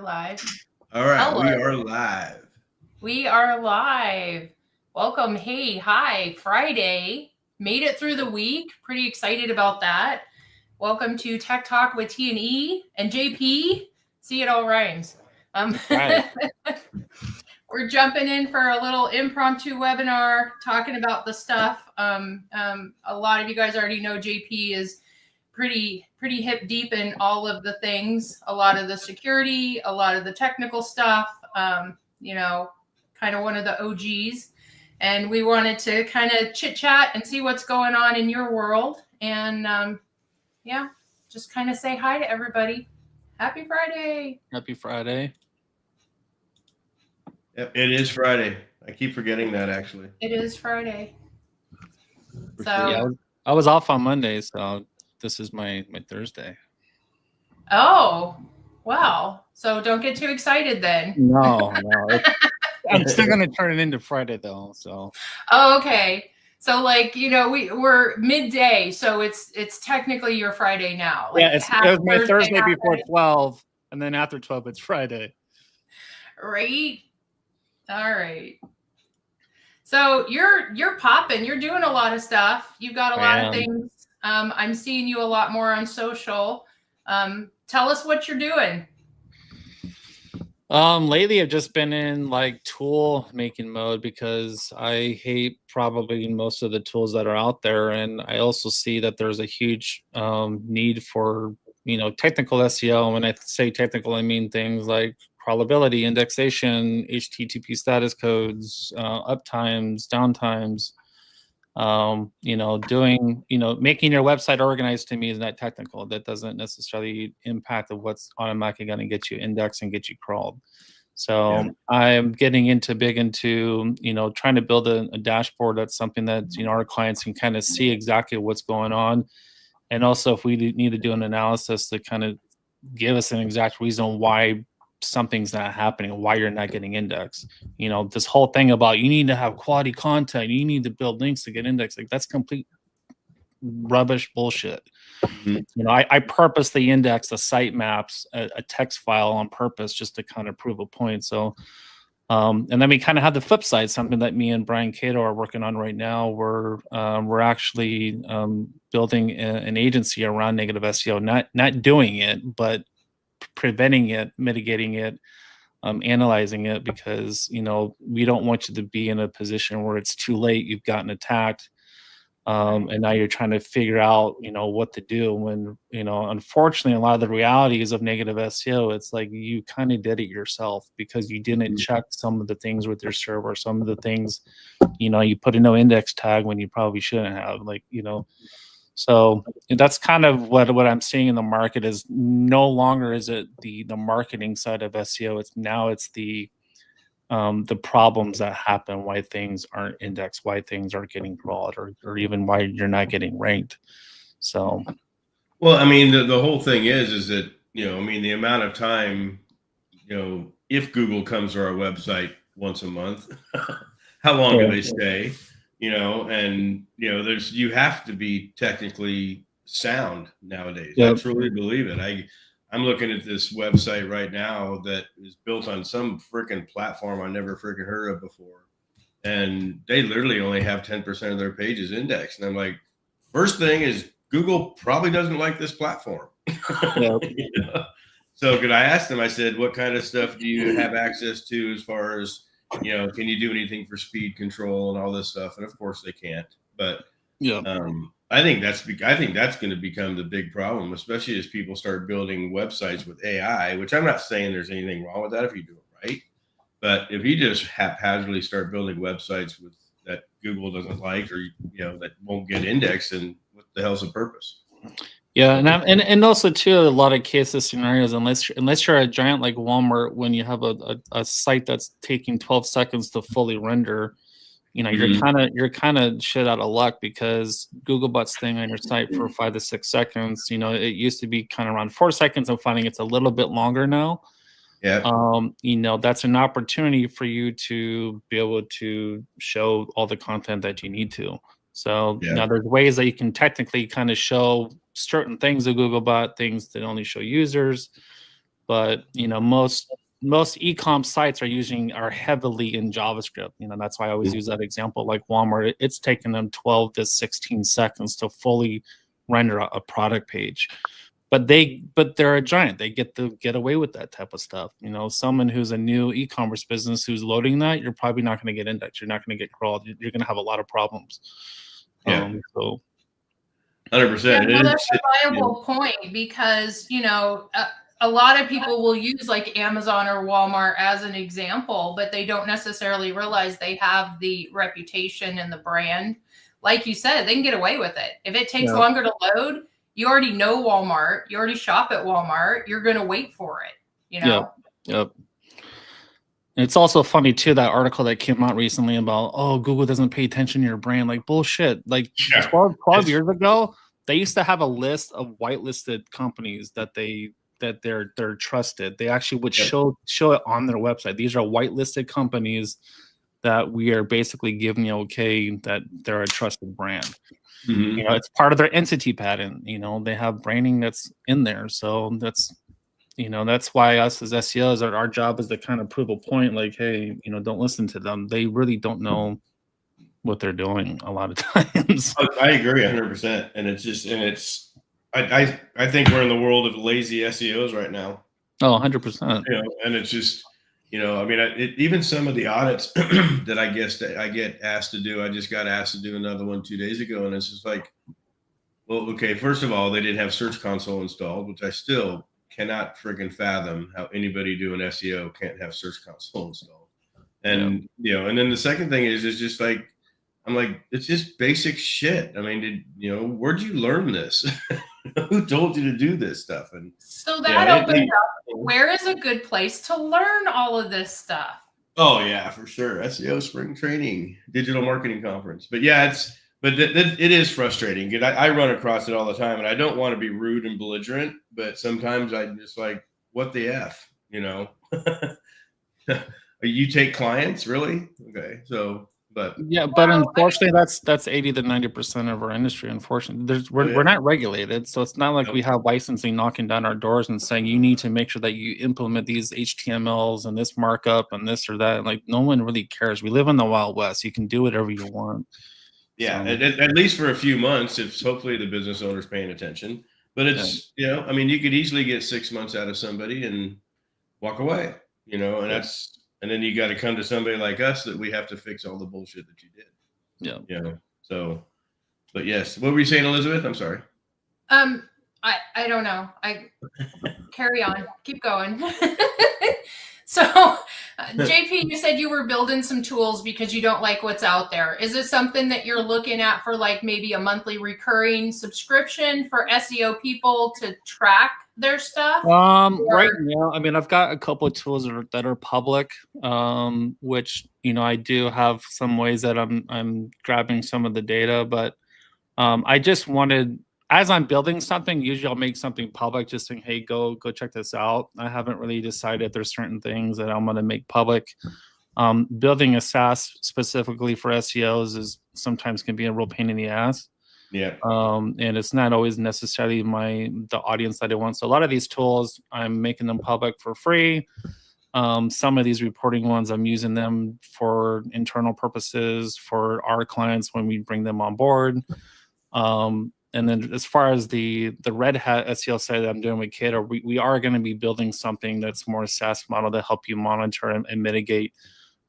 live. All right, Hello. we are live. We are live. Welcome. Hey, hi, Friday. Made it through the week. Pretty excited about that. Welcome to Tech Talk with T&E and JP. See, it all rhymes. Right. We're jumping in for a little impromptu webinar talking about the stuff. A lot of you guys already know JP is pretty hip deep in all of the things, a lot of the security, a lot of the technical stuff, kind of one of the OGs. And we wanted to kind of chit chat and see what's going on in your world. And just kind of say hi to everybody. Happy Friday. Happy Friday. Yep, it is Friday. I keep forgetting that, actually. It is Friday. For So sure. Yeah, I was off on Monday, so this is my Thursday. Oh, wow. So don't get too excited then. No. I'm still gonna turn it into Friday though. So. Oh, okay. So we're midday, so it's technically your Friday now. Like Yeah, it was my Thursday before 12, and then after 12 it's Friday. Right. All right. So you're popping. You're doing a lot of stuff. You've got a lot of things. I'm seeing you a lot more on social. Tell us what you're doing. Lately I've just been in like tool making mode because I hate probably most of the tools that are out there, and I also see that there's a huge need for technical SEO. When I say technical, I mean things like crawlability, indexation, HTTP status codes, uptimes, downtimes. Making your website organized to me is not technical. That doesn't necessarily impact of what's automatically going to get you indexed and get you crawled. So I'm getting big into trying to build a dashboard that's something that our clients can kind of see exactly what's going on, and also if we need to do an analysis to kind of give us an exact reason why something's not happening, why you're not getting indexed. This whole thing about you need to have quality content, you need to build links to get indexed, like that's complete rubbish bullshit. Mm-hmm. I purposely index the sitemaps, a text file on purpose just to kind of prove a point. So and then we kind of have the flip side, something that me and Brian Cato are working on right now. We're actually building an agency around negative SEO, not doing it, but preventing it, mitigating it, analyzing it, because we don't want you to be in a position where it's too late, you've gotten attacked, and now you're trying to figure out what to do when unfortunately a lot of the realities of negative SEO, it's like you kind of did it yourself because you didn't check some of the things with your server, some of the things you put a no index tag when you probably shouldn't have, so that's kind of what I'm seeing in the market. Is no longer is it the marketing side of SEO. It's the problems that happen, why things aren't indexed, why things aren't getting crawled, or even why you're not getting ranked. So, well, I mean, the whole thing is that the amount of time, if Google comes to our website once a month, how long do they stay? You have to be technically sound nowadays. I truly believe it. I'm looking at this website right now that is built on some freaking platform I never freaking heard of before. And they literally only have 10% of their pages indexed. And I'm like, first thing is Google probably doesn't like this platform. So could I ask them, I said, what kind of stuff do you have access to as far as, can you do anything for speed control and all this stuff? And of course they can't. But I think that's going to become the big problem, especially as people start building websites with AI, which I'm not saying there's anything wrong with that if you do it right. But if you just haphazardly start building websites that Google doesn't like, or that won't get indexed, and what the hell's the purpose? Yeah, and also too, a lot of cases scenarios, unless you're a giant like Walmart, when you have a site that's taking 12 seconds to fully render, you're kind of shit out of luck, because Googlebot's staying on your site for 5 to 6 seconds. It used to be kind of around 4 seconds. I'm finding it's a little bit longer now. Yeah. That's an opportunity for you to be able to show all the content that you need to. So now there's ways that you can technically kind of show certain things of Googlebot, things that only show users. But most most e-com sites are heavily in JavaScript. That's why I always use that example. Like Walmart, it's taken them 12 to 16 seconds to fully render a product page. But they're a giant. They get away with that type of stuff. Someone who's a new e-commerce business who's loading that, you're probably not going to get indexed. You're not going to get crawled. You're going to have a lot of problems. Yeah. So 100%. Yeah, that's a viable point, because a lot of people will use like Amazon or Walmart as an example, but they don't necessarily realize they have the reputation and the brand. Like you said, they can get away with it. If it takes longer to load, you already know Walmart. You already shop at Walmart. You're going to wait for it. Yep. It's also funny too, that article that came out recently about, Google doesn't pay attention to your brand. Like, bullshit. Like 12 years ago, they used to have a list of whitelisted companies that they're trusted. They actually would show it on their website. These are whitelisted companies that we are basically giving the okay that they're a trusted brand. Mm-hmm. It's part of their entity patent. They have branding that's in there. So that's why us as SEOs, our job is to kind of prove a point. Like, hey, don't listen to them. They really don't know what they're doing a lot of times. I agree 100%. And I think we're in the world of lazy SEOs right now. 100%. And it's just, even some of the audits that I get asked to do, I just got asked to do another one 2 days ago. And it's just like, well, okay, first of all, they didn't have Search Console installed, which I still cannot freaking fathom how anybody doing SEO can't have Search Console installed. And, and then the second thing is just like, I'm like, it's just basic shit. I mean, where'd you learn this? Who told you to do this stuff? And so that opens up, where is a good place to learn all of this stuff? Oh yeah, for sure. SEO spring training, digital marketing conference. But yeah, it is frustrating. I run across it all the time, and I don't want to be rude and belligerent, but sometimes I'm just like, what the F, You take clients, really? Okay. So, but unfortunately, that's 80 to 90% of our industry. Unfortunately, we're not regulated, so it's not like we have licensing knocking down our doors and saying you need to make sure that you implement these HTMLs and this markup and this or that. Like, no one really cares. We live in the Wild West. You can do whatever you want. Yeah, so, at least for a few months, if hopefully the business owner's paying attention. But it's you could easily get 6 months out of somebody and walk away. And then you got to come to somebody like us that we have to fix all the bullshit that you did. Yeah. So, but yes. What were you saying, Elizabeth? I'm sorry. I don't know. Carry on. Keep going. So, JP, you said you were building some tools because you don't like what's out there. Is it something that you're looking at for like maybe a monthly recurring subscription for SEO people to track their stuff? Right now, I've got a couple of tools that are public, which I do have some ways that I'm grabbing some of the data, but I just wanted, as I'm building something, usually I'll make something public, just saying, hey, go check this out. I haven't really decided there's certain things that I'm going to make public. Building a SaaS specifically for SEOs is sometimes can be a real pain in the ass. Yeah. And it's not always necessarily the audience that I want. So a lot of these tools, I'm making them public for free. Some of these reporting ones, I'm using them for internal purposes for our clients when we bring them on board. And then as far as the Red Hat SEO side that I'm doing with Cato, we are going to be building something that's more a SaaS model to help you monitor and mitigate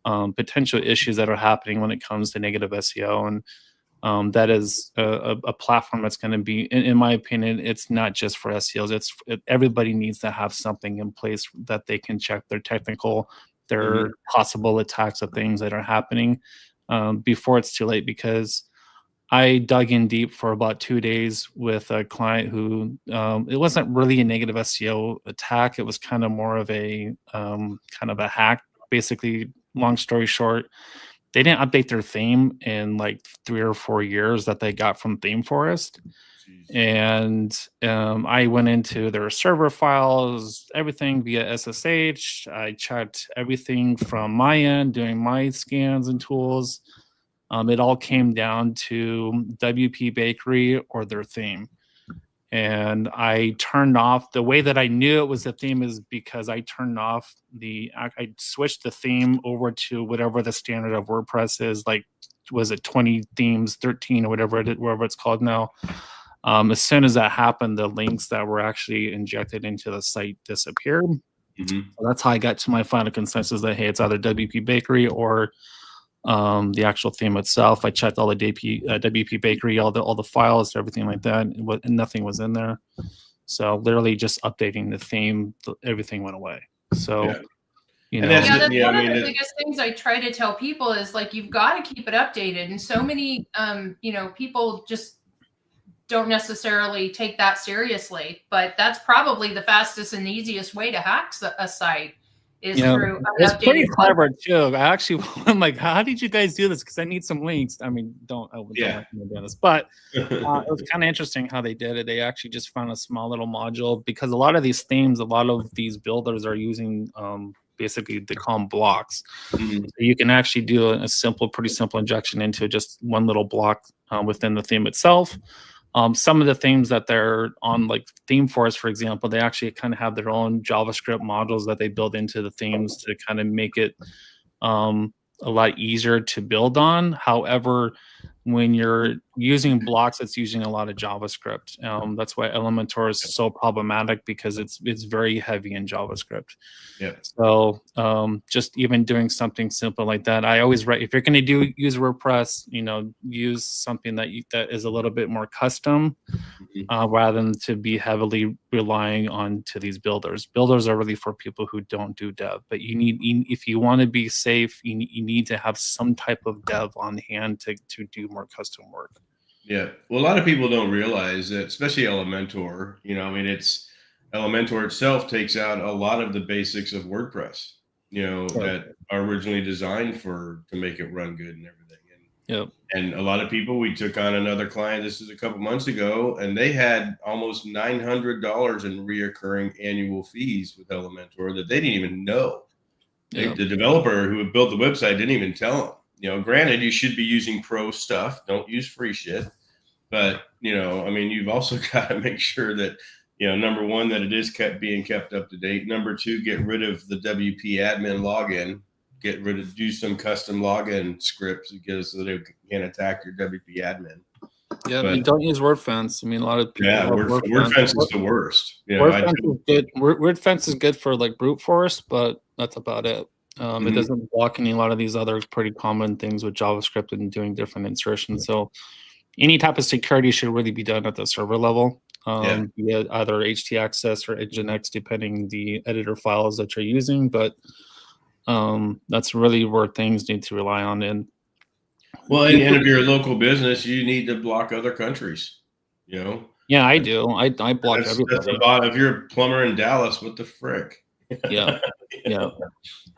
potential issues that are happening when it comes to negative SEO. And that is a platform that's going to be, in my opinion, it's not just for SEOs. Everybody needs to have something in place that they can check their possible attacks of things that are happening before it's too late. Because I dug in deep for about 2 days with a client who it wasn't really a negative SEO attack. It was kind of more of a hack. Basically, long story short, they didn't update their theme in like 3 or 4 years that they got from Theme Forest. And I went into their server files, everything via SSH. I checked everything from my end, doing my scans and tools. It all came down to WP Bakery or their theme. and I turned off the way that I knew it was the theme is because I turned off I switched the theme over to whatever the standard of WordPress is, like, was it 20 themes, 13 or whatever wherever it's called now. As soon as that happened, the links that were actually injected into the site disappeared. So that's how I got to my final consensus that, hey, it's either WP Bakery or the actual theme itself. I checked all the WP Bakery, all the files, everything like that, and nothing was in there. So literally just updating the theme, everything went away. So, you know, that's one of the biggest things I try to tell people is, like, you've got to keep it updated. And so many, people just don't necessarily take that seriously, but that's probably the fastest and easiest way to hack a site is through it's pretty clever too. I'm like, how did you guys do this? Because I need some links. I mean, don't recommend doing this, but it was kind of interesting how they did it. They actually just found a small little module, because a lot of these themes, a lot of these builders are using basically they call them blocks. So you can actually do a pretty simple injection into just one little block within the theme itself. Some of the themes that they're on, like ThemeForest, for example, they actually kind of have their own JavaScript modules that they build into the themes to kind of make it a lot easier to build on. However, when you're using blocks, it's using a lot of JavaScript. That's why Elementor is so problematic, because it's very heavy in JavaScript. So just even doing something simple like that, I always write, if you're going to use WordPress, use something that is a little bit more custom, rather than to be heavily relying on to these builders. Builders are really for people who don't do dev, but if you want to be safe, you need to have some type of dev on hand to do more custom work. Yeah. Well, a lot of people don't realize that, especially Elementor, Elementor itself takes out a lot of the basics of WordPress, that are originally designed to make it run good and everything. And a lot of people, we took on another client, this is a couple months ago, and they had almost $900 in reoccurring annual fees with Elementor that they didn't even know. The developer who had built the website didn't even tell them. Granted, you should be using pro stuff. Don't use free shit. But, you've also got to make sure that, number one, that it is being kept up to date. Number two, get rid of the WP admin login. Do some custom login scripts so they can attack your WP admin. And don't use WordFence. A lot of people. WordFence is the worst. WordFence is good. WordFence is good for like brute force, but that's about it. It doesn't block a lot of these other pretty common things with JavaScript and doing different insertions. So any type of security should really be done at the server level. Either htaccess or Nginx, depending the editor files that you're using. But that's really where things need to rely on. And if you're a local business, you need to block other countries. Yeah, I do. I block everybody. If you're a plumber in Dallas, what the frick? I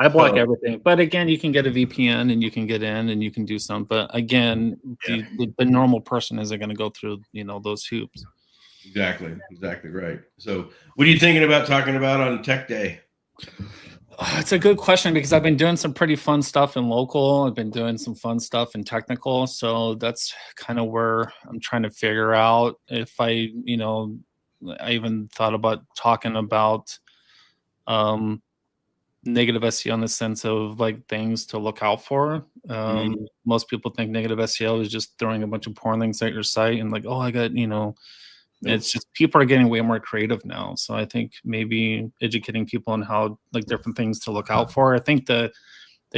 block everything. But again, you can get a VPN and you can get in and you can do some. But again, the normal person isn't going to go through those hoops. Exactly right. So, what are you thinking about talking about on Tech Day? It's a good question, because I've been doing some pretty fun stuff in local. I've been doing some fun stuff in technical. So that's kind of where I'm trying to figure out if I even thought about talking about negative SEO in the sense of like things to look out for. Most people think negative SEO is just throwing a bunch of porn links at your site and like, oh, I got, it's just people are getting way more creative now. So I think maybe educating people on how like different things to look out for. I think the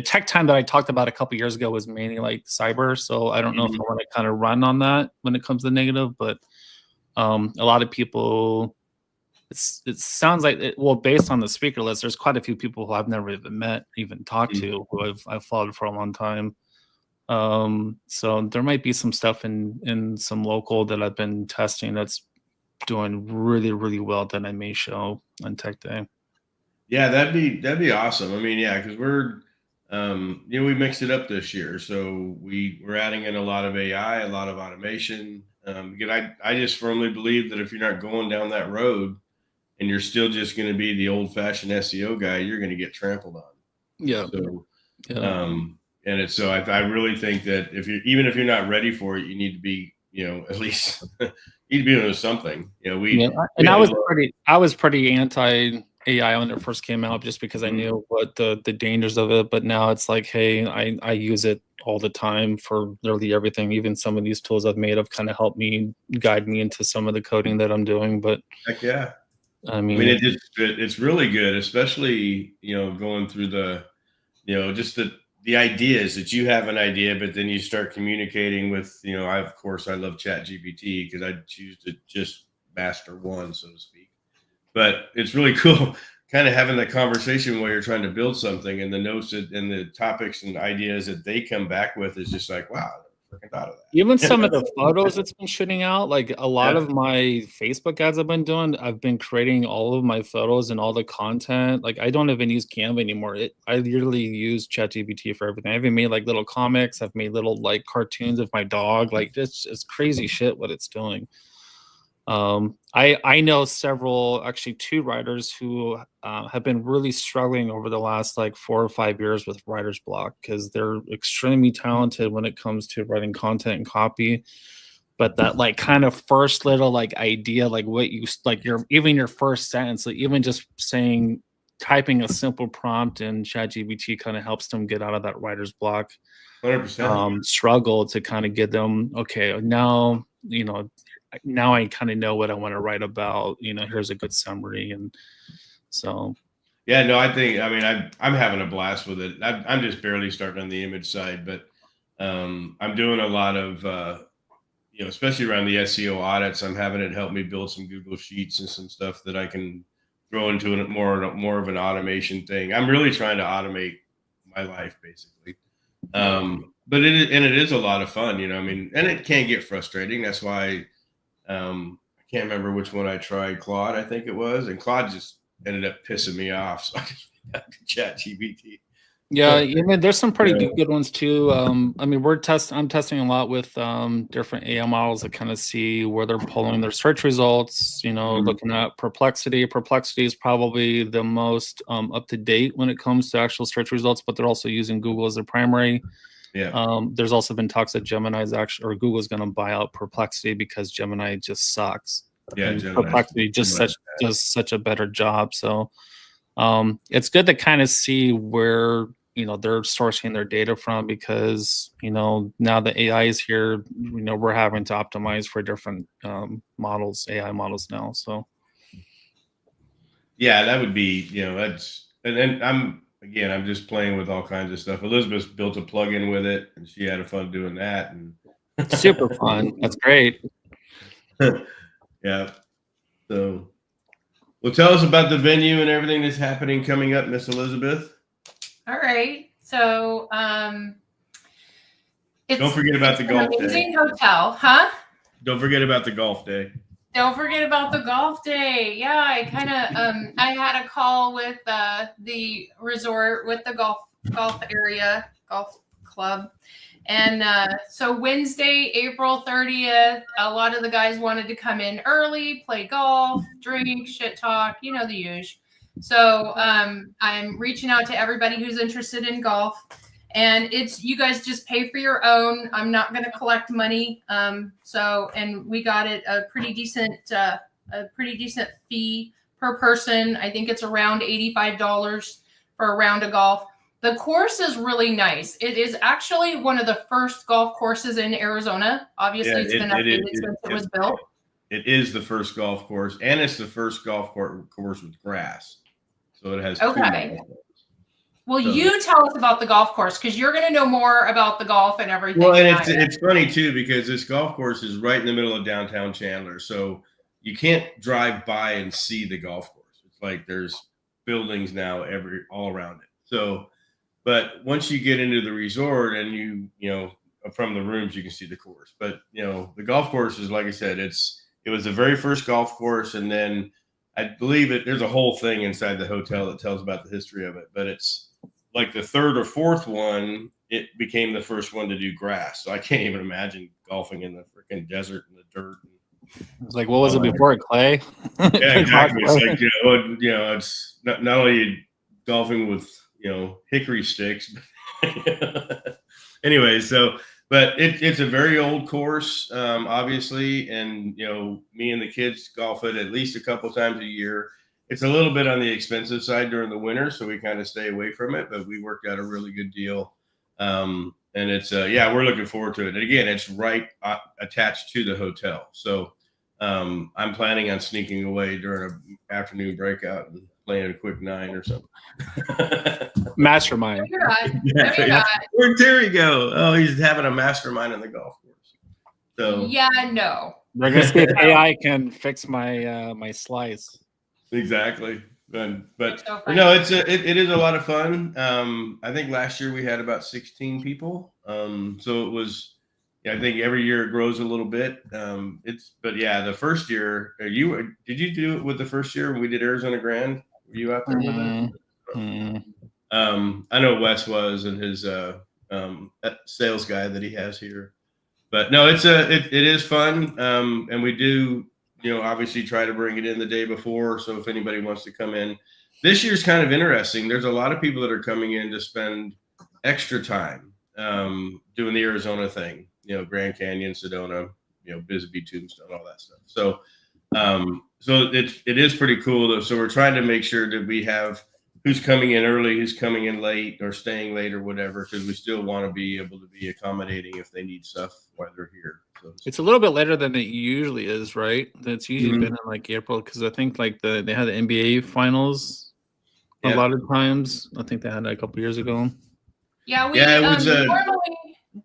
tech time that I talked about a couple years ago was mainly like cyber. So I don't know if I want to kind of run on that when it comes to negative, but a lot of people, it sounds like based on the speaker list, there's quite a few people who I've never even met, even talked to, who I've followed for a long time. So there might be some stuff in some local that I've been testing that's doing really, really well that I may show on Tech Day. Yeah, that'd be awesome. Because we're we mixed it up this year, so we're adding in a lot of AI, a lot of automation. Again, I just firmly believe that if you're not going down that road and you're still just going to be the old-fashioned SEO guy, you're going to get trampled on. I really think that if you're not ready for it, you need to be at least you'd be doing something. And I was pretty anti AI when it first came out, just because I knew what the dangers of it. But now it's like, hey, I use it all the time for literally everything. Even some of these tools I've made have kind of helped me guide me into some of the coding that I'm doing. But heck yeah, I mean it's really good, especially going through the just the ideas that you have an idea, but then you start communicating with of course I love ChatGPT because I choose to just master one, so to speak. But it's really cool kind of having that conversation while you're trying to build something, and the notes and the topics and ideas that they come back with is just like, wow, I freaking thought of that. Even some of the photos it's been shooting out, like a lot of my Facebook ads I've been doing, I've been creating all of my photos and all the content. Like I don't even use Canva anymore. I literally use ChatGPT for everything. I even made like little comics. I've made little like cartoons of my dog. Like it's crazy shit what it's doing. I know actually two writers who have been really struggling over the last like 4 or 5 years with writer's block, because they're extremely talented when it comes to writing content and copy. But that like kind of first little like idea, like what you like your first sentence, like even just typing a simple prompt in ChatGPT kind of helps them get out of that writer's block 100%. Struggle to kind of get them, okay, now I kind of know what I want to write about. Here's a good summary. And so, yeah, no, I'm having a blast with it. I'm just barely starting on the image side, but I'm doing a lot of, especially around the SEO audits. I'm having it help me build some Google Sheets and some stuff that I can throw into more of an automation thing. I'm really trying to automate my life, basically. But it is a lot of fun, and it can get frustrating. That's why I can't remember which one I tried, Claude, I think it was, and Claude just ended up pissing me off. So I just got to ChatGPT. Yeah, there's some pretty good ones too. I'm testing a lot with different AI models that kind of see where they're pulling their search results. Looking at Perplexity. Perplexity is probably the most up to date when it comes to actual search results, but they're also using Google as their primary. Yeah. There's also been talks that Google's going to buy out Perplexity because Gemini just sucks. Yeah, Perplexity does such a better job. So it's good to kind of see where they're sourcing their data from, because now the AI is here. We're having to optimize for different AI models now. So yeah, that would be that's, and then I'm just playing with all kinds of stuff. Elisabeth built a plugin with it, and she had fun doing that. And super fun. That's great. Yeah. So, well, tell us about the venue and everything that's happening coming up, Miss Elisabeth. All right. So, don't forget about the golf day. Amazing hotel, huh? Don't forget about the golf day. Don't forget about the golf day. Yeah, I kind of I had a call with the resort, with the golf club. And so Wednesday, April 30th, a lot of the guys wanted to come in early, play golf, drink, shit talk, the usual. So I'm reaching out to everybody who's interested in golf. And you guys just pay for your own. I'm not going to collect money. And we got it a pretty decent fee per person. I think it's around $85 for a round of golf. The course is really nice. It is actually one of the first golf courses in Arizona. Obviously, it's been updated since it was built. It is the first golf course, and it's the first golf course with grass. So it has okay. Well, you tell us about the golf course, because you're going to know more about the golf and everything. Well, and it's funny too, because this golf course is right in the middle of downtown Chandler, so you can't drive by and see the golf course. It's like there's buildings now all around it. So, but once you get into the resort and you from the rooms you can see the course. But the golf course is, like I said, it was the very first golf course, and then I believe there's a whole thing inside the hotel that tells about the history of it, but it's like the third or fourth one, it became the first one to do grass. So I can't even imagine golfing in the freaking desert and the dirt. It's like, what was it before? Clay? Yeah, exactly. It's like, it's not only golfing with, hickory sticks. Anyway, so but it's a very old course, obviously, and me and the kids golf it at least a couple times a year. It's a little bit on the expensive side during the winter, so we kind of stay away from it, but we worked out a really good deal. And it's we're looking forward to it. And again, it's right attached to the hotel, so I'm planning on sneaking away during an afternoon breakout and playing a quick 9 or something. Mastermind. Where'd Terry go? Oh, he's having a mastermind on the golf course. So no. We're gonna see if AI can fix my my slice. Exactly. But no, it is a lot of fun. I think last year we had about 16 people. So it was. I think every year it grows a little bit. The first year, did you do it with the first year when we did Arizona Grand? Were you out there with that? I know Wes was, and his sales guy that he has here. But no, it is fun, and we do obviously try to bring it in the day before. So if anybody wants to come in, this year's kind of interesting. There's a lot of people that are coming in to spend extra time doing the Arizona thing. Grand Canyon, Sedona, Bisbee, Tombstone, all that stuff. So, it is pretty cool though. So we're trying to make sure that we have who's coming in early, who's coming in late, or staying late, or whatever, because we still want to be able to be accommodating if they need stuff while they're here. So it's a little bit later than it usually is, right? It's usually been in like April, because I think like they had the NBA finals a lot of times. I think they had that a couple years ago. Yeah,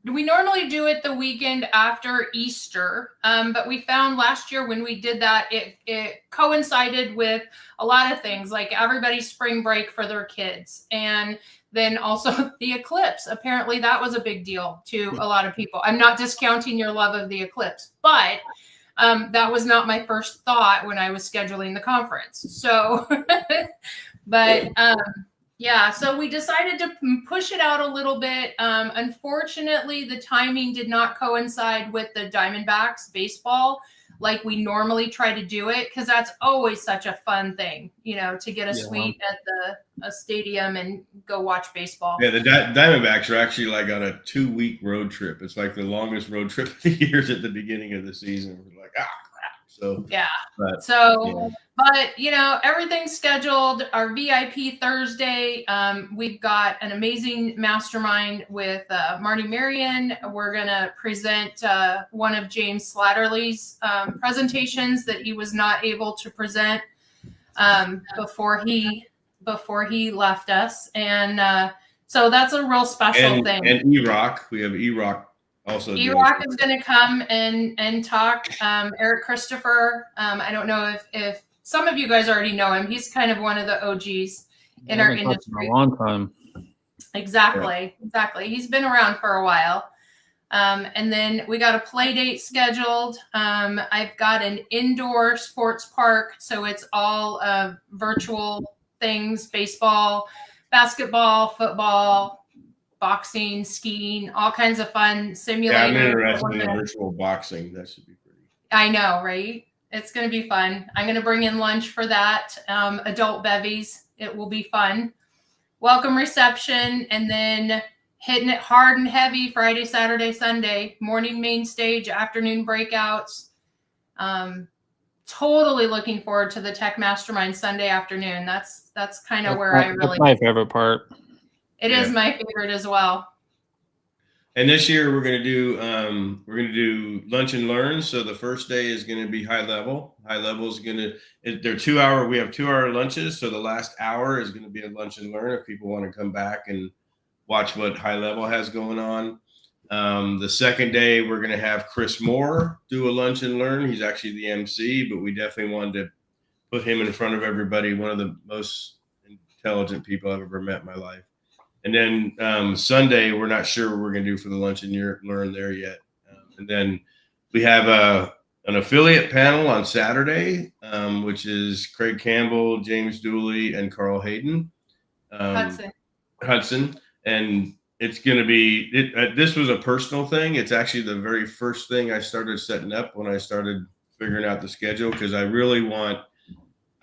we normally do it the weekend after Easter, but we found last year when we did that, it coincided with a lot of things, like everybody's spring break for their kids, and then also the eclipse. Apparently that was a big deal to a lot of people. I'm not discounting your love of the eclipse, but that was not my first thought when I was scheduling the conference. So, but so we decided to push it out a little bit. Unfortunately, the timing did not coincide with the Diamondbacks baseball like we normally try to do it, because that's always such a fun thing, to get a suite at a stadium and go watch baseball. Yeah, the Diamondbacks are actually like on a 2-week road trip. It's like the longest road trip of the years at the beginning of the season. We're like, crap. So but everything's scheduled. Our VIP Thursday, we've got an amazing mastermind with Marty Marion. We're gonna present one of James Slatterly's presentations that he was not able to present before he left us, and so that's a real special thing. And E-Rock, we have E-Rock. Also, E-Rock is going to come and talk. Eric Christopher. I don't know if some of you guys already know him. He's kind of one of the OGs in our industry. A long time. Exactly. He's been around for a while. And then we got a play date scheduled. I've got an indoor sports park, so it's all virtual things: baseball, basketball, football, boxing, skiing, all kinds of fun simulators. Yeah, I'm interested in virtual boxing. That should be pretty. I know, right? It's going to be fun. I'm going to bring in lunch for that. Adult bevies. It will be fun. Welcome reception, and then hitting it hard and heavy Friday, Saturday, Sunday. Morning main stage, afternoon breakouts. Totally looking forward to the Tech Mastermind Sunday afternoon. That's kind of where I really. That's my favorite part. It is my favorite as well. And this year we're going to do lunch and learn. So the first day is going to be high level. High level is going to, they're 2 hour. We have 2 hour lunches. So the last hour is going to be a lunch and learn if people want to come back and watch what high level has going on. The second day we're going to have Chris Moore do a lunch and learn. He's actually the MC, but we definitely wanted to put him in front of everybody. One of the most intelligent people I've ever met in my life. And then Sunday, we're not sure what we're going to do for the lunch and learn there yet. And then we have an affiliate panel on Saturday, which is Craig Campbell, James Dooley, and Carl Hayden. Hudson. And it's going to be, this was a personal thing. It's actually the very first thing I started setting up when I started figuring out the schedule, because I really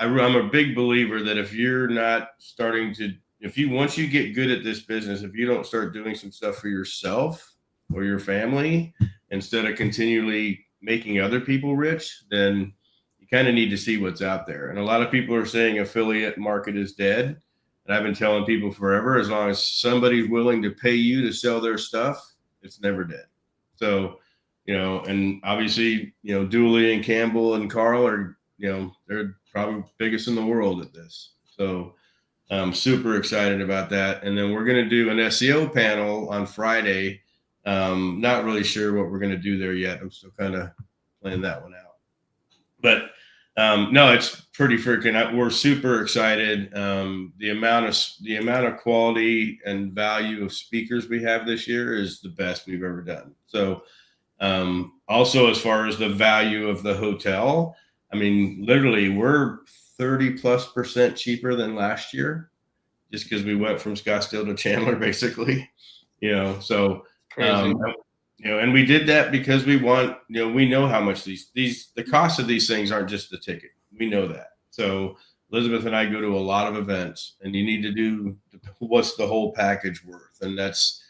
I'm a big believer that if you're not starting to, once you get good at this business, if you don't start doing some stuff for yourself, or your family instead of continually making other people rich, then you kind of need to see what's out there. And a lot of people are saying affiliate market is dead. And I've been telling people forever, as long as somebody's willing to pay you to sell their stuff, it's never dead. So, and obviously, Dooley and Campbell and Carl are, they're probably biggest in the world at this. So I'm super excited about that. And then we're going to do an SEO panel on Friday. Not really sure what we're going to do there yet. I'm still kind of playing that one out. But no, it's pretty freaking. We're super excited. The amount of quality and value of speakers we have this year is the best we've ever done. So, also as far as the value of the hotel, I mean, literally, we're 30+% cheaper than last year, just because we went from Scottsdale to Chandler, basically. So. And we did that because we want, we know how much the cost of these things aren't just the ticket. We know that. So Elisabeth and I go to a lot of events, and you need to do what's the whole package worth. And that's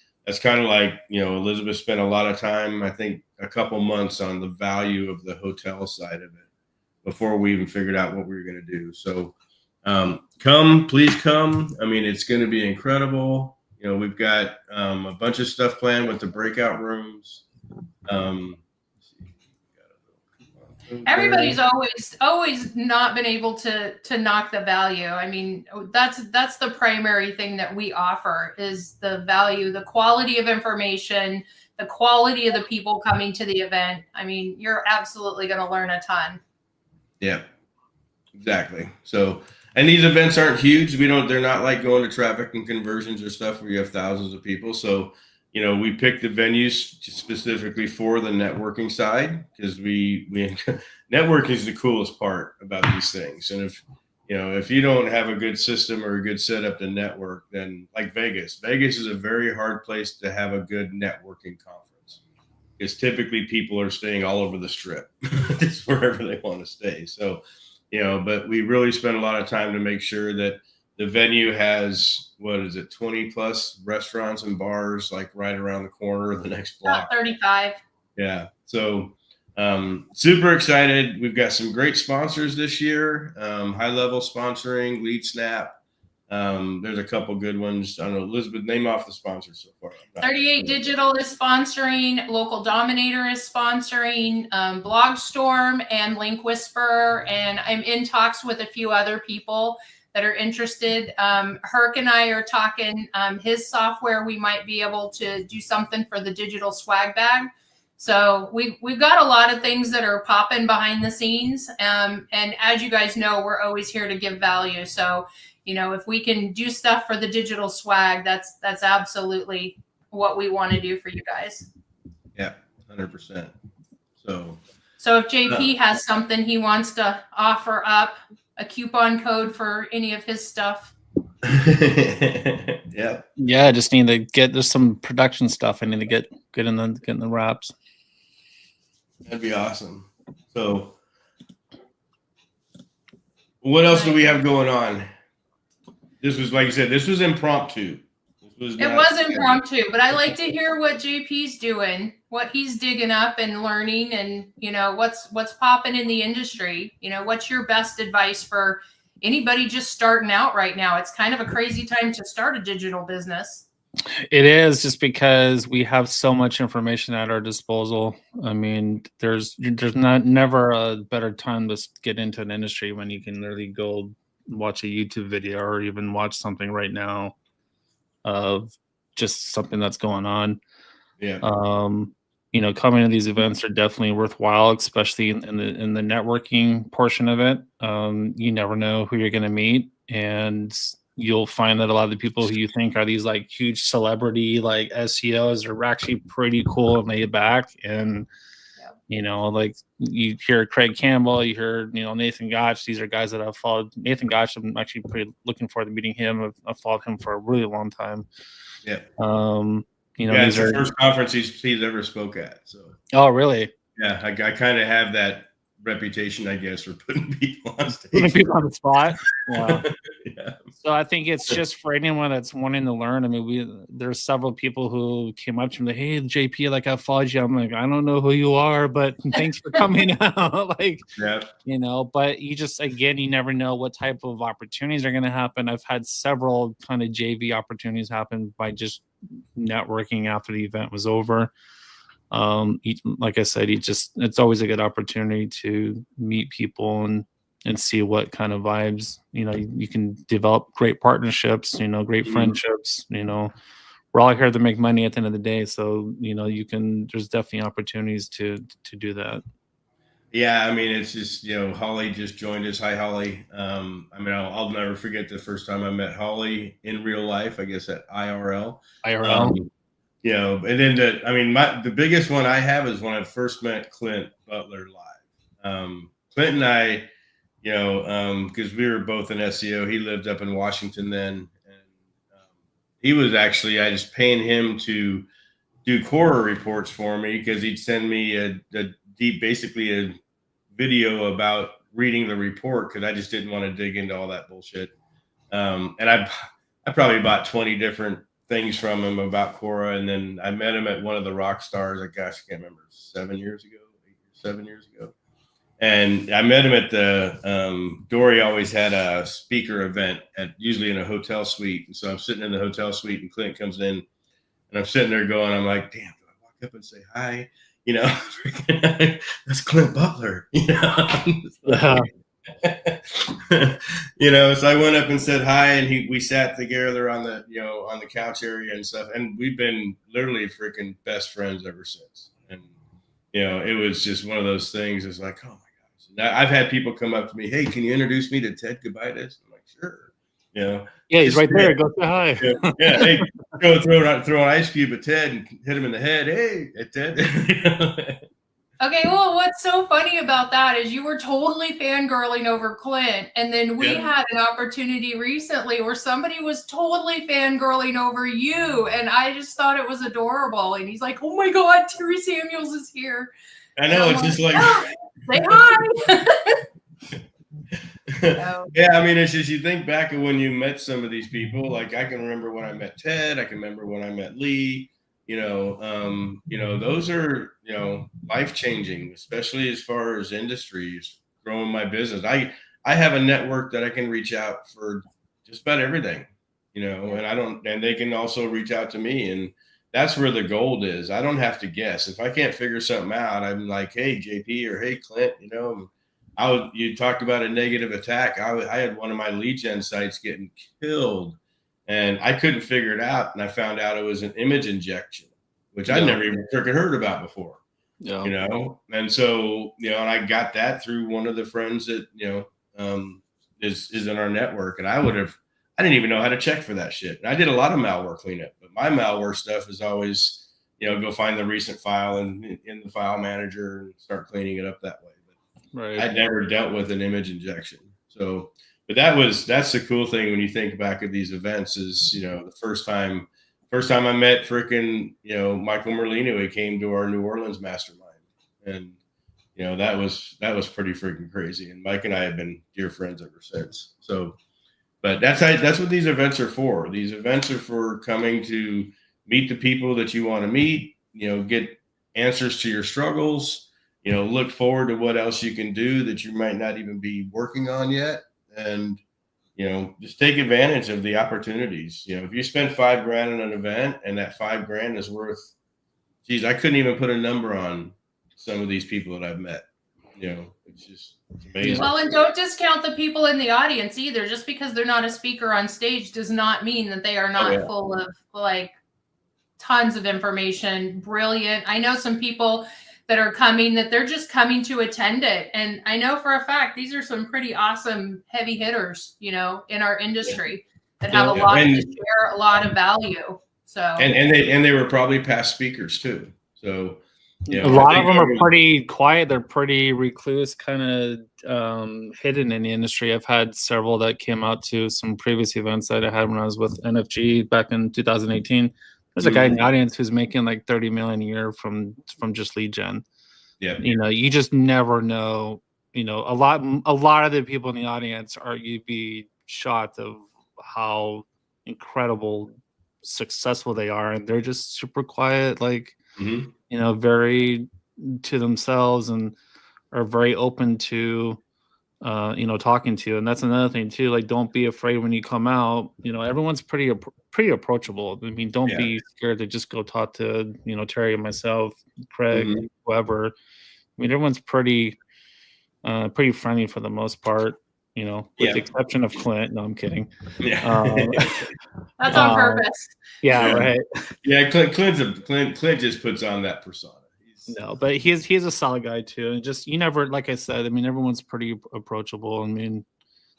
kind of like, Elisabeth spent a lot of time, I think a couple months on the value of the hotel side of it before we even figured out what we were going to do. So please come. I mean, it's going to be incredible. We've got a bunch of stuff planned with the breakout rooms. Everybody's always not been able to knock the value. I mean, that's the primary thing that we offer is the value, the quality of information, the quality of the people coming to the event. I mean, you're absolutely going to learn a ton. Yeah, exactly. So. And these events aren't huge. They're not like going to traffic and conversions or stuff where you have thousands of people. So, we picked the venues specifically for the networking side because we networking is the coolest part about these things. And if you don't have a good system or a good setup to network, then like Vegas is a very hard place to have a good networking conference because typically people are staying all over the strip, just wherever they want to stay. So, but we really spend a lot of time to make sure that the venue has, 20+ restaurants and bars, like right around the corner of the next block. About 35. Yeah. So super excited. We've got some great sponsors this year, high level sponsoring, Lead Snap. There's a couple good ones. I don't know, Elisabeth, name off the sponsors so far. 38 Digital is sponsoring, Local Dominator is sponsoring, Blogstorm and Link Whisperer, and I'm in talks with a few other people that are interested. Herc and I are talking his software. We might be able to do something for the digital swag bag. So we've got a lot of things that are popping behind the scenes. And as you guys know, we're always here to give value. So if we can do stuff for the digital swag, that's absolutely what we want to do for you guys. Yeah, 100%. So if JP has something he wants to offer up, a coupon code for any of his stuff. Yeah, I just need to there's some production stuff I need to get in the wraps. That'd be awesome. So what else do we have going on? This was, like you said, this was impromptu. It was impromptu, but I like to hear what JP's doing, what he's digging up and learning, and what's popping in the industry. What's your best advice for anybody just starting out right now? It's kind of a crazy time to start a digital business. It is, just because we have so much information at our disposal. I mean, there's never a better time to get into an industry when you can literally go watch a YouTube video or even watch something right now of just something that's going on. Yeah. Coming to these events are definitely worthwhile, especially in the networking portion of it. You never know who you're going to meet, and you'll find that a lot of the people who you think are these like huge celebrity like SEOs are actually pretty cool and laid back. And like you hear Craig Campbell, you hear Nathan Gotch. These are guys that I've followed. Nathan Gotch, I'm actually pretty looking forward to meeting him. I've followed him for a really long time. Yeah. These are the first conference he's ever spoke at. So. Oh, really? Yeah, I kind of have reputation, I guess, for putting people on stage. Putting people on the spot. Yeah. Yeah. So I think it's just for anyone that's wanting to learn. I mean, there's several people who came up to me like, "Hey, JP, like I followed you." I'm like, "I don't know who you are, but thanks for coming out." Like, Yeah. you know, but you just, again, you never know what type of opportunities are going to happen. I've had several kind of JV opportunities happen by just networking after the event was over. Like I said, it's always a good opportunity to meet people and see what kind of vibes, you know, you can develop great partnerships, you know, great friendships, you know, we're all here to make money at the end of the day. So, you know, there's definitely opportunities to do that. Yeah. I mean, it's just, you know, Holly just joined us. Hi, Holly. I mean, I'll never forget the first time I met Holly in real life, I guess at IRL. You know, and then the biggest one I have is when I first met Clint Butler live. Clint and I, you know, because we were both in SEO. He lived up in Washington then, and he was actually, I just paying him to do Quora reports for me because he'd send me basically a video about reading the report because I just didn't want to dig into all that bullshit. And I probably bought 20 different things from him about Quora, and then I met him at one of the rock stars. I can't remember, 7 years ago, 7 years ago. And I met him at the Dory always had a speaker event usually in a hotel suite. And so I'm sitting in the hotel suite, and Clint comes in, and I'm sitting there going, I'm like, damn, do I walk up and say hi? You know, that's Clint Butler. You know, you know. So I went up and said hi, and we sat together on the couch area and stuff, and we've been literally freaking best friends ever since. And you know, it was just one of those things. It's like, oh my gosh. I've had people come up to me, hey, can you introduce me to Ted Gobitis? I'm like, sure. You know, yeah, he's right there. Go say hi. Yeah. Hey, go throw an ice cube at Ted and hit him in the head. Hey, at Ted. Okay, well, what's so funny about that is you were totally fangirling over Clint, and then we had an opportunity recently where somebody was totally fangirling over you, and I just thought it was adorable. And he's like, "Oh my God, Terry Samuels is here." I know, it's just like, say hi. Yeah, I mean, it's just, you think back of when you met some of these people. Like, I can remember when I met Ted. I can remember when I met Lee. You know, those are, you know, life-changing, especially as far as industries, growing my business. I have a network that I can reach out for just about everything, you know, and they can also reach out to me. And that's where the gold is. I don't have to guess. If I can't figure something out, I'm like, hey, JP, or hey, Clint, you know, you talked about a negative attack. I had one of my lead gen sites getting killed, and I couldn't figure it out. And I found out it was an image injection, which I'd never even freaking heard about before. Yeah. You know, and so, you know, and I got that through one of the friends that, you know, is in our network. And I didn't even know how to check for that shit. And I did a lot of malware cleanup, but my malware stuff is always, you know, go find the recent file in the file manager and start cleaning it up that way. Right. I'd never dealt with an image injection. So, but that's the cool thing when you think back of these events is, you know, the first time I met freaking, you know, Michael Merlino, he came to our New Orleans mastermind, and, you know, that was pretty freaking crazy. And Mike and I have been dear friends ever since. So, but that's what these events are for. These events are for coming to meet the people that you want to meet, you know, get answers to your struggles, you know, look forward to what else you can do that you might not even be working on yet. And, you know, just take advantage of the opportunities. You know, if you spend $5,000 on an event and that $5,000 is worth, geez, I couldn't even put a number on some of these people that I've met. You know, it's amazing. Well, and don't discount the people in the audience either. Just because they're not a speaker on stage does not mean that they are not full of like tons of information. Brilliant. I know some people that are coming that they're just coming to attend it. And I know for a fact, these are some pretty awesome heavy hitters, you know, in our industry that have a lot to share, a lot of value. So, and they were probably past speakers too. So, a lot of them are pretty quiet. They're pretty recluse, kind of hidden in the industry. I've had several that came out to some previous events that I had when I was with NFG back in 2018. There's a guy in the audience who's making like 30 million a year from just lead gen. Yeah. You know, you just never know you know, a lot of the people in the audience are, you'd be shocked of how incredible successful they are, and they're just super quiet, like, Mm-hmm. you know, very to themselves, and are very open to you know, talking to you. And that's another thing too, like, don't be afraid when you come out. You know, everyone's pretty approachable. I mean, don't be scared to just go talk to, you know, Terry and myself, Craig, Mm-hmm. whoever. I mean, everyone's pretty friendly for the most part, you know, with the exception of Clint. No, I'm kidding. Yeah. That's on purpose. Yeah, right. Yeah, Clint just puts on that persona. No, but he's a solid guy too. And just, you never, like I said, I mean, everyone's pretty approachable. I mean,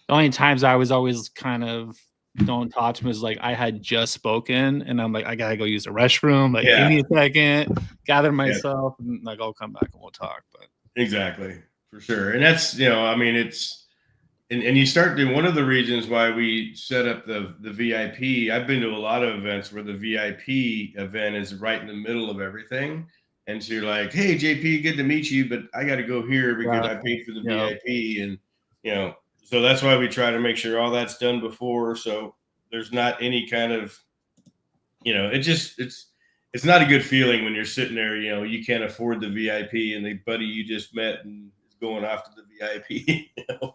the only times I was always kind of don't talk to him is like I had just spoken and I'm like, I gotta go use the restroom. Like, give me a second, gather myself, and like I'll come back and we'll talk. But exactly, for sure. And that's, you know, I mean, it's and you start doing, one of the reasons why we set up the VIP. I've been to a lot of events where the VIP event is right in the middle of everything. And so you're like, hey, JP, good to meet you, but I got to go here because I paid for the VIP. And, you know, so that's why we try to make sure all that's done before. So there's not any kind of, you know, it's not a good feeling when you're sitting there, you know, you can't afford the VIP and the buddy you just met and is going off to the VIP. You know,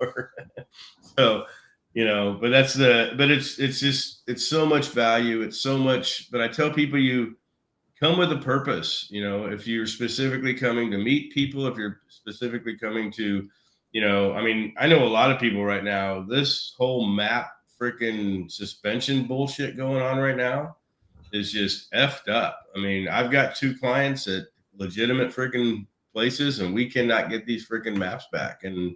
so, you know, but it's so much value. It's so much, but I tell people, you come with a purpose. You know, if you're specifically coming to meet people, if you're specifically coming to, you know, I mean, I know a lot of people right now, this whole map freaking suspension bullshit going on right now is just effed up. I mean, I've got 2 clients at legitimate freaking places and we cannot get these freaking maps back. And,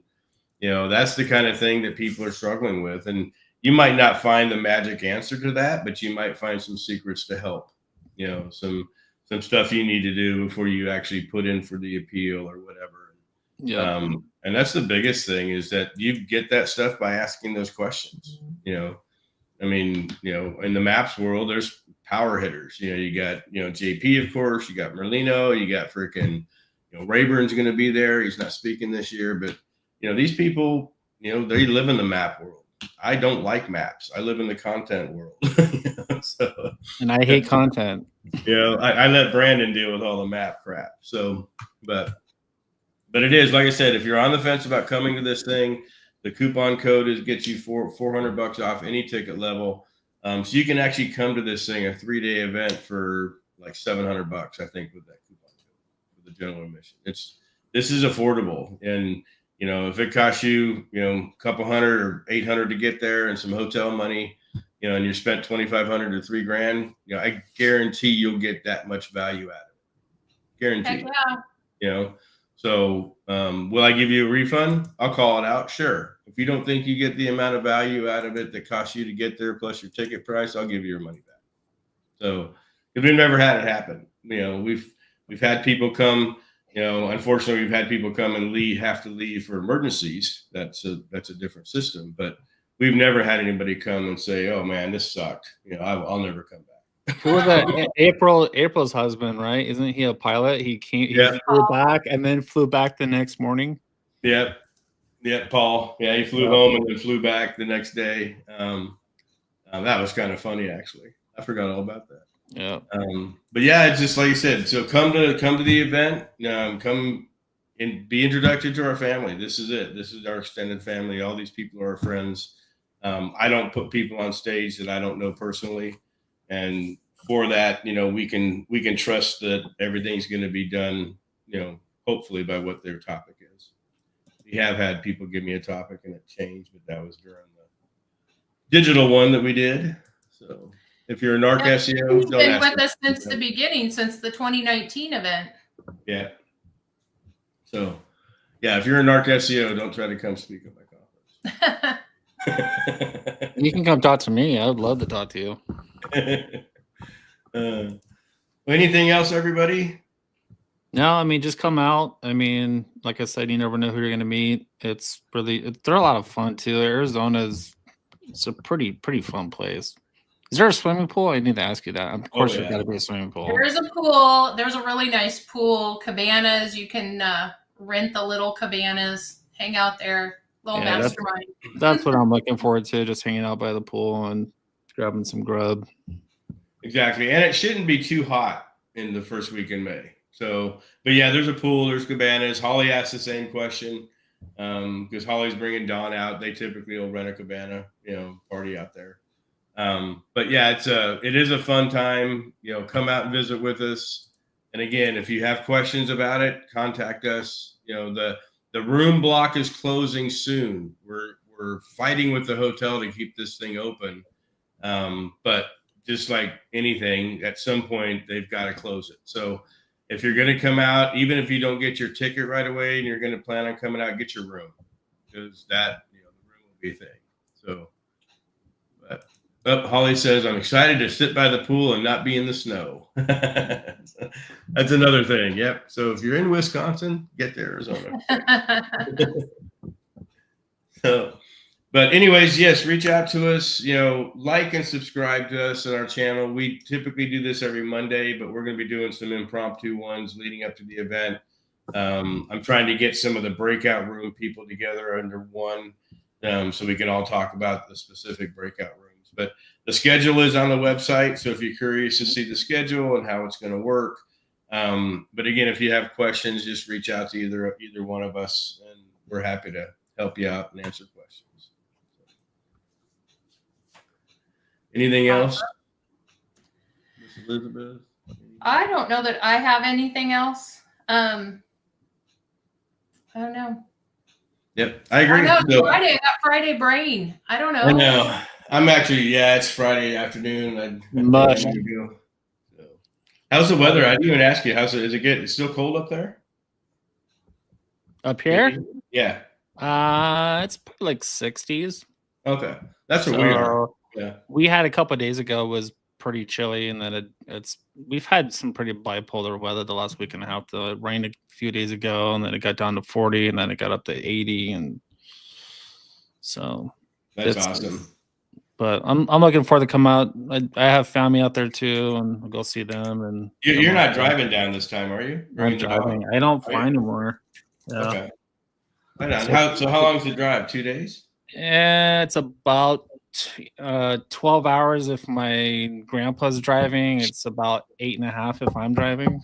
you know, that's the kind of thing that people are struggling with. And you might not find the magic answer to that, but you might find some secrets to help. You know, some stuff you need to do before you actually put in for the appeal or whatever. Yeah. And that's the biggest thing, is that you get that stuff by asking those questions. You know, I mean, you know, in the maps world, there's power hitters. You know, you got, you know, JP, of course, you got Merlino, you got freaking, you know, Rayburn's going to be there. He's not speaking this year, but, you know, these people, you know, they live in the map world. I don't like maps. I live in the content world. You know, so, and I hate content. You know, I let Brandon deal with all the map crap. So, but it is, like I said, if you're on the fence about coming to this thing, the coupon code gets you $400 off any ticket level. So you can actually come to this thing, a 3-day event, for like $700, I think, with that coupon code for the general admission. This is affordable. And, you know, if it costs you, you know, a couple hundred or $800 to get there and some hotel money, you know, and you spent $2,500 or $3,000, you know, I guarantee you'll get that much value out of it. Guaranteed. Yeah. You know, so will I give you a refund? I'll call it out. Sure. If you don't think you get the amount of value out of it that costs you to get there plus your ticket price, I'll give you your money back. So, because we've never had it happen. You know, we've had people come. You know, unfortunately, we've had people come and have to leave for emergencies. That's a different system, but we've never had anybody come and say, "Oh man, this sucked." You know, I'll never come back. Who was that? April's husband, right? Isn't he a pilot? He flew back and then flew back the next morning. Yep, Paul. Yeah, he flew home and then flew back the next day. That was kind of funny, actually. I forgot all about that. Yeah. But yeah, it's just like you said. So come to the event. Come and be introduced to our family. This is it. This is our extended family. All these people are our friends. I don't put people on stage that I don't know personally, and for that, you know, we can trust that everything's going to be done, you know, hopefully by what their topic is. We have had people give me a topic and it changed, but that was during the digital one that we did. So if you're a NARC SEO, he's been with us since the beginning, since the 2019 event. Yeah. So, yeah, if you're a NARC SEO, don't try to come speak at my conference. You can come talk to me. I would love to talk to you. Anything else, everybody? No, I mean, just come out. I mean, like I said, you never know who you're going to meet. They're a lot of fun too. It's a pretty fun place. Is there a swimming pool? I need to ask you that. Of course, there's got to be a swimming pool. There is a pool. There's a really nice pool. Cabanas. You can rent the little cabanas. hang out there, little mastermind. That's what I'm looking forward to, just hanging out by the pool and grabbing some grub. Exactly. And it shouldn't be too hot in the first week in May. So, but yeah, there's a pool, there's cabanas. Holly asked the same question because Holly's bringing Dawn out. They typically will rent a cabana, party out there. But yeah, it is a fun time. Come out and visit with us. And again, if you have questions about it, contact us. The room block is closing soon. We're fighting with the hotel to keep this thing open. But just like anything, at some point they've got to close it. So if you're going to come out, even if you don't get your ticket right away and you're going to plan on coming out, get your room, because that, the room will be a thing. So, but Holly says, I'm excited to sit by the pool and not be in the snow. That's another thing. Yep. So if you're in Wisconsin, get to Arizona. But anyways, yes, reach out to us, like and subscribe to us on our channel. We typically do this every Monday, but we're going to be doing some impromptu ones leading up to the event. I'm trying to get some of the breakout room people together under one, so we can all talk about the specific breakout rooms. But the schedule is on the website. So if you're curious to see the schedule and how it's going to work. But again, if you have questions, just reach out to either one of us, and we're happy to help you out and answer questions. Anything else, Miss Elizabeth? I don't know that I have anything else. I don't know. Yep, I agree. I know it's Friday. I got Friday brain. I don't know. I know. I'm actually, it's Friday afternoon. Much. How's the weather? I didn't even ask you. Is it good? It's still cold up there? Up here? Yeah. It's probably like 60s. Okay, that's what we are. Yeah, we had a couple of days ago was pretty chilly, and then we've had some pretty bipolar weather the last week and a half. It rained a few days ago, and then it got down to 40, and then it got up to 80, and so that's awesome. But I'm looking forward to come out. I have family out there too, and I'll go see them. And you're not driving down this time, are you? I'm driving. I don't fly anymore. Yeah. Okay. Right on. So how long is the drive? 2 days? It's about 12 hours if my grandpa's driving. It's about 8.5 if I'm driving.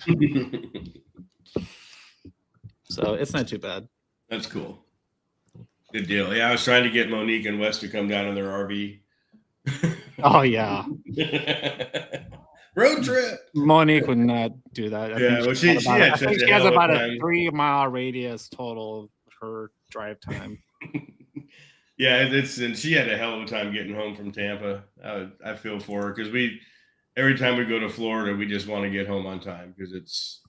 So it's not too bad. That's cool. Good deal. Yeah, I was trying to get Monique and Wes to come down in their RV. Oh yeah. Road trip. Monique would not do that. I she has about a 3-mile radius total of her drive time. Yeah, and she had a hell of a time getting home from Tampa. I feel for her because every time we go to Florida, we just want to get home on time because it's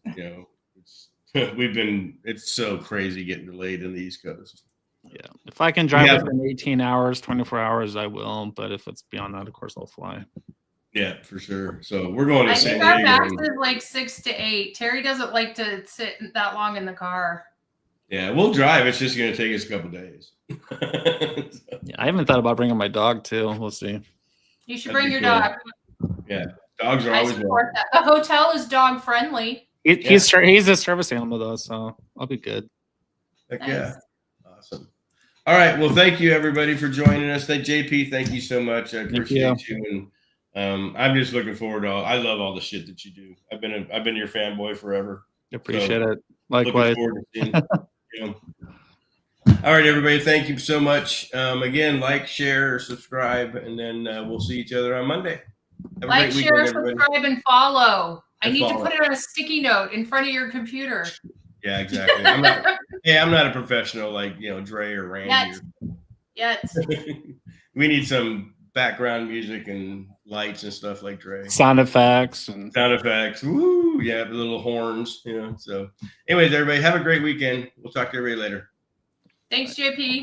it's so crazy getting delayed in the East Coast. Yeah, if I can drive within 18 hours, 24 hours, I will. But if it's beyond that, of course, I'll fly. Yeah, for sure. So we're going to San Diego. I think our max is like 6 to 8. Terry doesn't like to sit that long in the car. Yeah, we'll drive. It's just going to take us a couple days. Yeah, I haven't thought about bringing my dog too. We'll see. You should bring your dog. Yeah, dogs are always welcome. The hotel is dog friendly. He's a service animal though, so I'll be good. Heck yeah, awesome. All right, well, thank you everybody for joining us. JP, thank you so much. I appreciate you, and I'm just looking forward to. I love all the shit that you do. I've been your fanboy forever. Appreciate it. Likewise. All right, everybody. Thank you so much. Again, like, share, subscribe, and then we'll see each other on Monday. Like, share, subscribe, and follow. I need to put it on a sticky note in front of your computer. Yeah, exactly. I'm not a professional like Dre or Randy. Yet. We need some background music and lights and stuff like Dre. Sound effects. Woo! Yeah, the little horns. So, anyways, everybody, have a great weekend. We'll talk to everybody later. Thanks, JP.